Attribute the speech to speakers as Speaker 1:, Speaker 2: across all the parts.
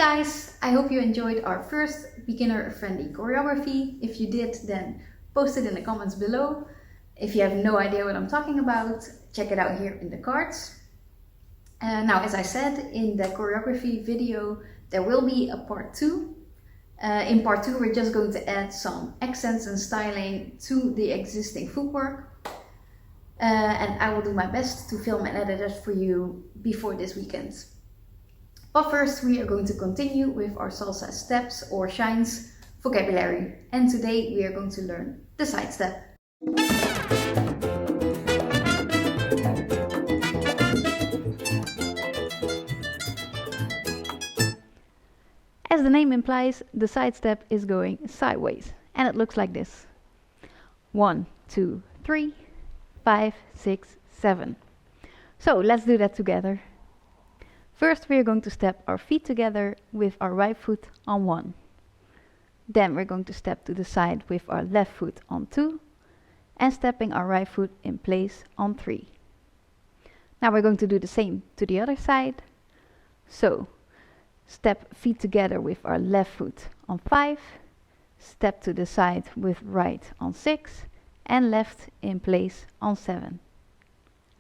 Speaker 1: guys, I hope you enjoyed our first beginner-friendly choreography. If you did, then post it in the comments below. If you have no idea what I'm talking about, check it out here in the cards. Now, as I said, in the choreography video, there will be a part 2. In part 2, we're just going to add some accents and styling to the existing footwork. And I will do my best to film and edit it for you before this weekend. But first we are going to continue with our salsa steps or shines vocabulary. And today we are going to learn the side step. As the name implies, the side step is going sideways. And it looks like this. 1, 2, 3, 5, 6, 7. So let's do that together. First we are going to step our feet together with our right foot on 1. Then we're going to step to the side with our left foot on 2 and stepping our right foot in place on 3. Now we're going to do the same to the other side. So step feet together with our left foot on 5, step to the side with right on 6 and left in place on 7.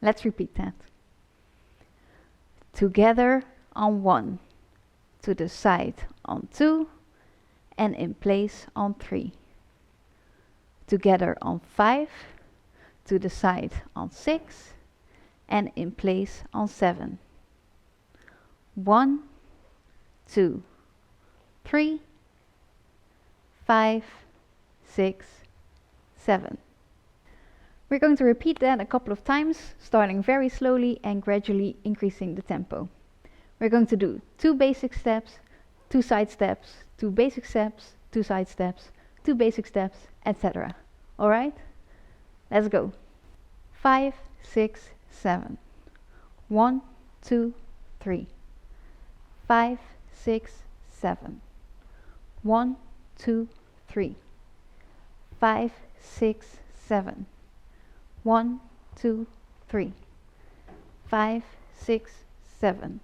Speaker 1: Let's repeat that. Together on 1, to the side on 2 and in place on 3. Together on 5, to the side on 6 and in place on 7. 1, 2, 3, 5, 6, 7. We're going to repeat that a couple of times, starting very slowly and gradually increasing the tempo. We're going to do 2 basic steps, 2 side steps, 2 basic steps, 2 side steps, 2 basic steps, etc. Alright? Let's go. 5, 6, 7. 1, 2, 3. 5, 6, 7. 1, 2, 3. 5, 6, 7. 1, 2, 3. 5, 6, 7.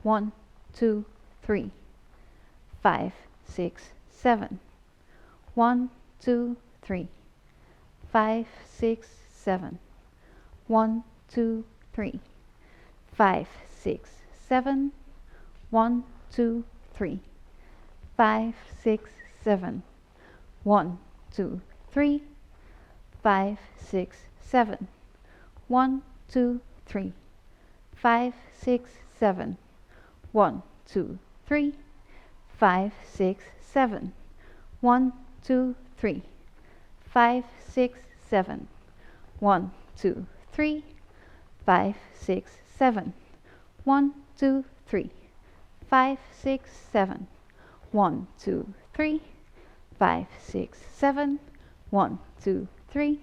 Speaker 1: 1, 2, 3. 5, 6, 7. 1, 2, 3. 5, 6, 7. 1, 2, 3. 5, 6, 7. 1, 2, 3. 5, 6, 7. 1, 2, 3. 5, 6, 7. 1, 2, 3. 5, 6, 7. 1, 2, 3. 5, 6, 7. 1, 2, 3. 5, 6, 7. 1, 2, 3. 5, 6, 7. 1, 2, 3. 5, 6, 7. 1, 2, 3. 5, 6, 7. 1, 2, 3,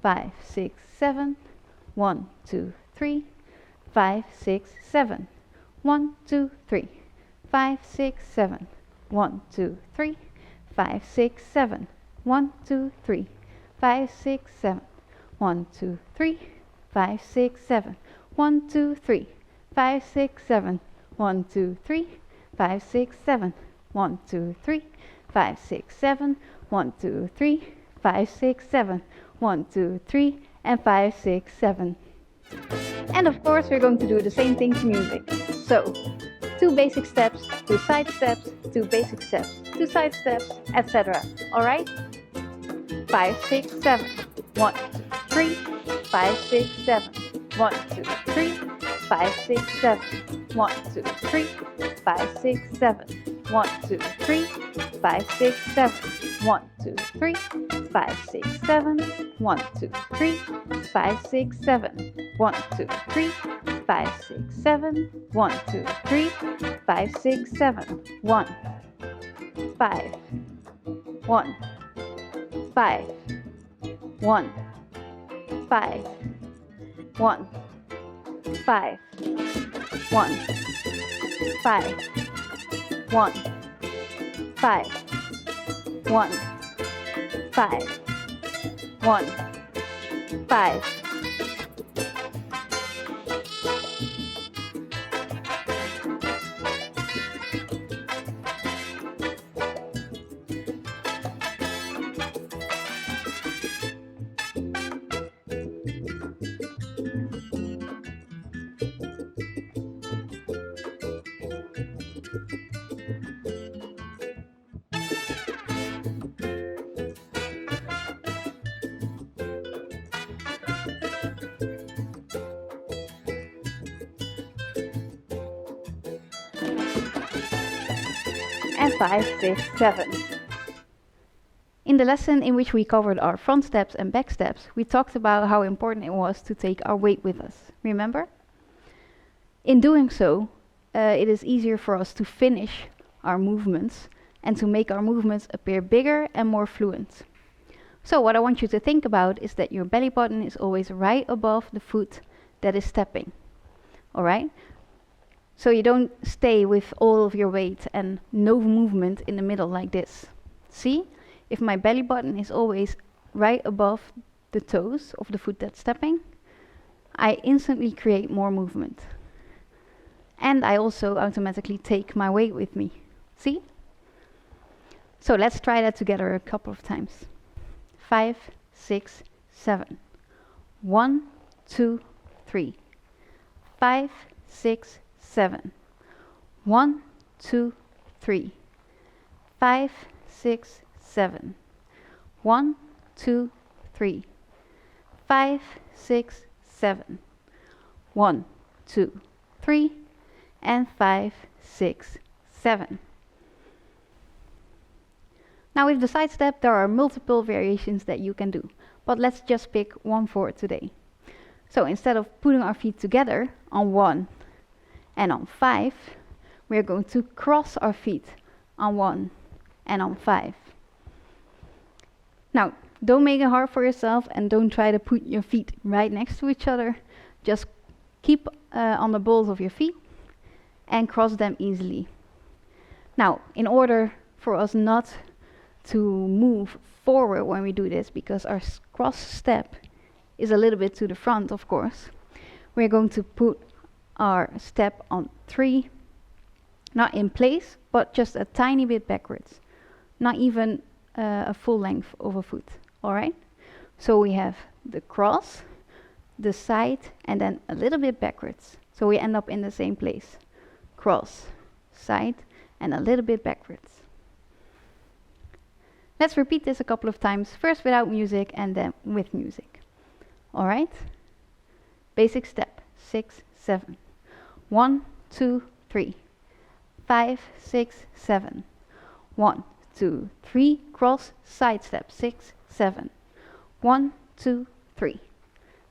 Speaker 1: 5, 6, 7, 1, 2, 3, 5, 6, 7, 1, 2, 3, 5, 6, 7, 1, 2, 3, 5, 6, 7, 1, 2, 3, 5, 6, 7, 1, 2, 3, 5, 6, 7, 1, 2, 3, 5, 6, 7, 1, 2, 3, 5, 6, 7, 1, 2, 3, 5, 6, 7, 1, 2, 3, 5, 6, 7, 1, 2, 3, and 5, 6, 7. And of course we're going to do the same thing to music. So, 2 basic steps, 2 side steps, 2 basic steps, 2 side steps, etc. Alright? 5, 6, 7. 1, 2, 3, 5, 6, 7. 1, 2, 3, 5, 6, 7. 1, 2, 3, 5, 6, 7. 1, 2, 3, 5, 6, 7. 1, 2, 3, 5, 6, 7. 1, 2, 3, 5, 6, 7. 1, 2, 3, 5, 6, 7. 1, 2, 3, 5, 6, 7. 1, 5, 1, 5, 1, 5, 1, 5, 1, 5, 1, 5, 1, 5, 1, 5. And 5, 6, 7. In the lesson in which we covered our front steps and back steps, we talked about how important it was to take our weight with us. Remember? In doing so, it is easier for us to finish our movements and to make our movements appear bigger and more fluent. So what I want you to think about is that your belly button is always right above the foot that is stepping. Alright? So you don't stay with all of your weight and no movement in the middle like this. See? If my belly button is always right above the toes of the foot that's stepping, I instantly create more movement. And I also automatically take my weight with me. See? So let's try that together a couple of times. 5, 6, 7. 1, 2, 3. 5, 6, 7. 1, 2, 3. 5, 6, 7. 1, 2, 3. 5, 6, 7. 1, 2, 3. And 5, 6, 7. Now with the side step there are multiple variations that you can do, but let's just pick one for today. So instead of putting our feet together on 1 and on 5, we are going to cross our feet on 1 and on 5. Now don't make it hard for yourself and don't try to put your feet right next to each other. Just keep on the balls of your feet and cross them easily. Now, in order for us not to move forward when we do this, because our cross step is a little bit to the front, of course, we're going to put our step on 3, not in place, but just a tiny bit backwards, not even a full length of a foot. Alright? So we have the cross, the side, and then a little bit backwards. So we end up in the same place. Cross, side, and a little bit backwards. Let's repeat this a couple of times, first without music and then with music. Alright? Basic step, 6, 7. 1, 2, 3. 5, 6, 7. 1, 2, 3. Cross, side step, 6, 7. 1, 2, 3.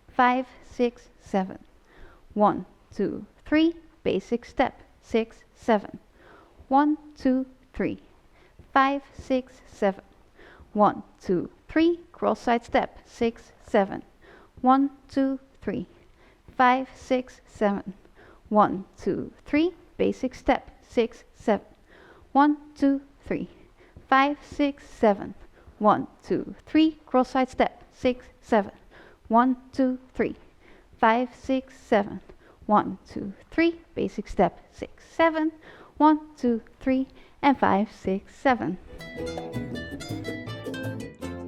Speaker 1: 5, 6, 7. 1, 2, 3. Basic step, 6, 7. 1, 2, 3. 5, 6, 7. 1, 2, 3. Cross side step, 6, 7. 1, 2, 3. 5, 6, 7. 1, 2, 3. Basic step, 6, 7. 1, 2, 3. 5, 6, 7. 1, 2, 3. Cross side step, 6, 7. 1, 2, 3. 5, 6, 7. 1, 2, 3. Basic step, 6, 7. 1, 2, 3. And 5, 6, 7.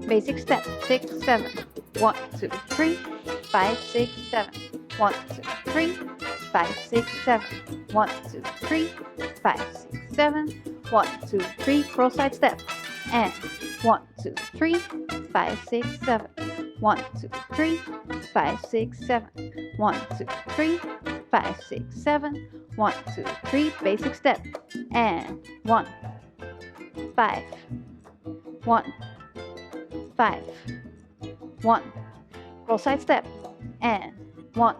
Speaker 1: Basic step, 6, 7. 1, 2, 3. 5, 6, 7. 1, 2, 3. 5, 6, 7. 1, 2, 3. 5, 6, 7. 1, 2, 3. Cross side step. And 1, 2, 3. 5, 6, 7. 1, 2, 3. 5, 6, 7. 1, 2, 3. 5, 6, 7. 1, 2, 3. Basic step. And 1, 5. 1, 5. 1. Cross side step. And 1,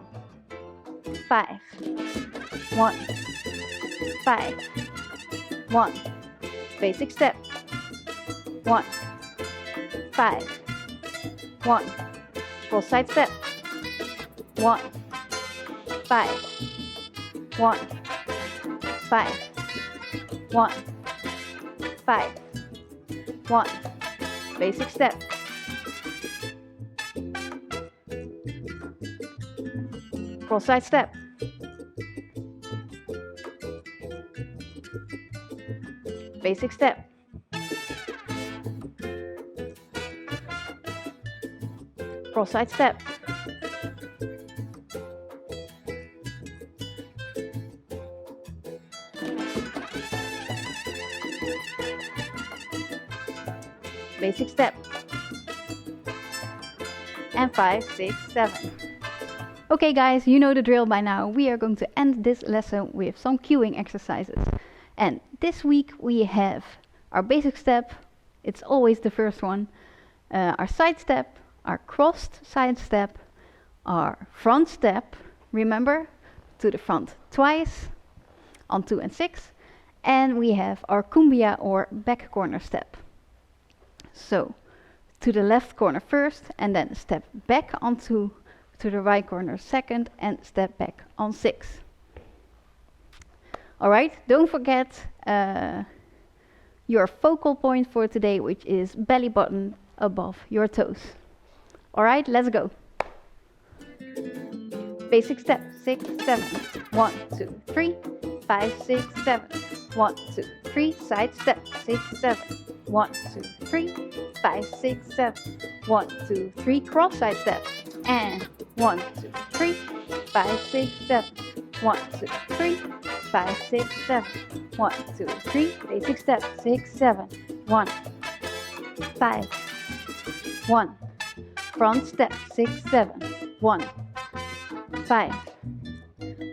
Speaker 1: 5. 1, 5. 1. Basic step. 1, 5. 1. Cross side step. 1, 5. 1, 5. 1, 5. 1. Basic step. Cross side step. Basic step. Cross side step. basic step, and 5, 6, 7. Okay guys, you know the drill by now. We are going to end this lesson with some cueing exercises. And this week we have our basic step, it's always the first one, our side step, our crossed side step, our front step, remember, to the front twice, on 2 and 6, and we have our cumbia or back corner step. So, to the left corner first, and then step back onto to the right corner second, and step back on 6. Alright, don't forget your focal point for today, which is belly button above your toes. Alright, let's go. Basic step, 6, 7, 1, 2, 3, 5, 6, 7, 1, 2, 3, side step, 6, 7, 1, 2, 3, 5, 6, 7, 1, 2, 3, cross side step, and 1, 2, 3, 5, 6, 7, 1, 2, 3, 5, 6, 7, 1, 2, 3, basic step, 6, 7, 1, 5, 1, front step, 6, 7, 1, 5,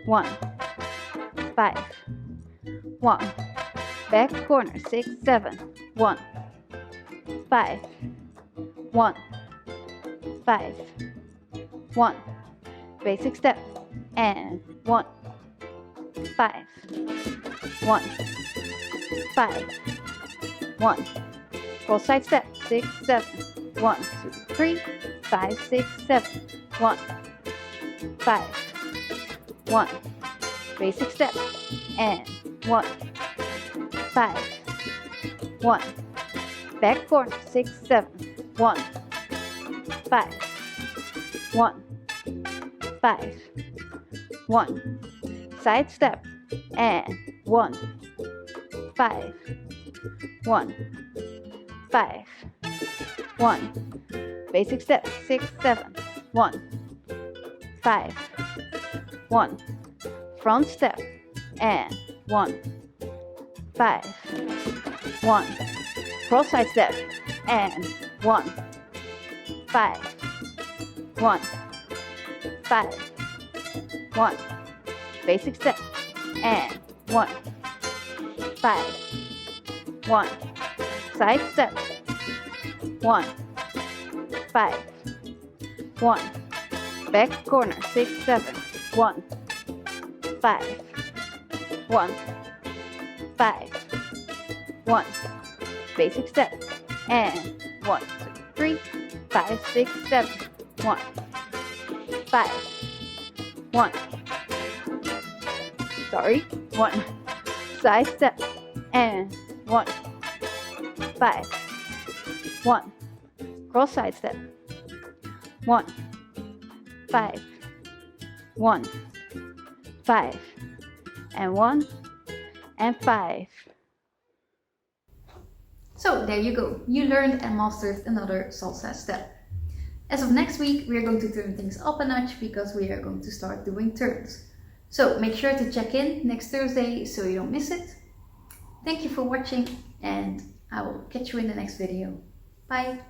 Speaker 1: 1, 5, 1, back corner, 6, 7, 1, 5, 1, 5, 1, basic step, and 1, 5, 1, 5, 1, cross side step, 6, 7, 1, 2, 3, 5, 6, 7, 1, 5, 1, basic step, and 1, 5, 1, back corner, 6, 7, 1, 5, 1, 5, 1, side step, and 1, 5, 1, 5, 1, basic step, 6, 7, 1, 5, 1, front step, and 1, 5, 1, cross side step, and 1, 5, 1, 5, 1, basic step, and 1, 5, 1, side step, 1, 5, 1, back corner, 6, 7, 1, 5, 1, 5, 1, basic step, and 1, 2, 3, 5, 6, 7, 1, 5, 1, sorry, 1, side step, and 1, 5, 1, cross side step, 1, 5, 1, 5, and 1, and 5. So there you go, you learned and mastered another salsa step. As of next week, we are going to turn things up a notch because we are going to start doing turns. So make sure to check in next Thursday so you don't miss it. Thank you for watching, and I will catch you in the next video. Bye!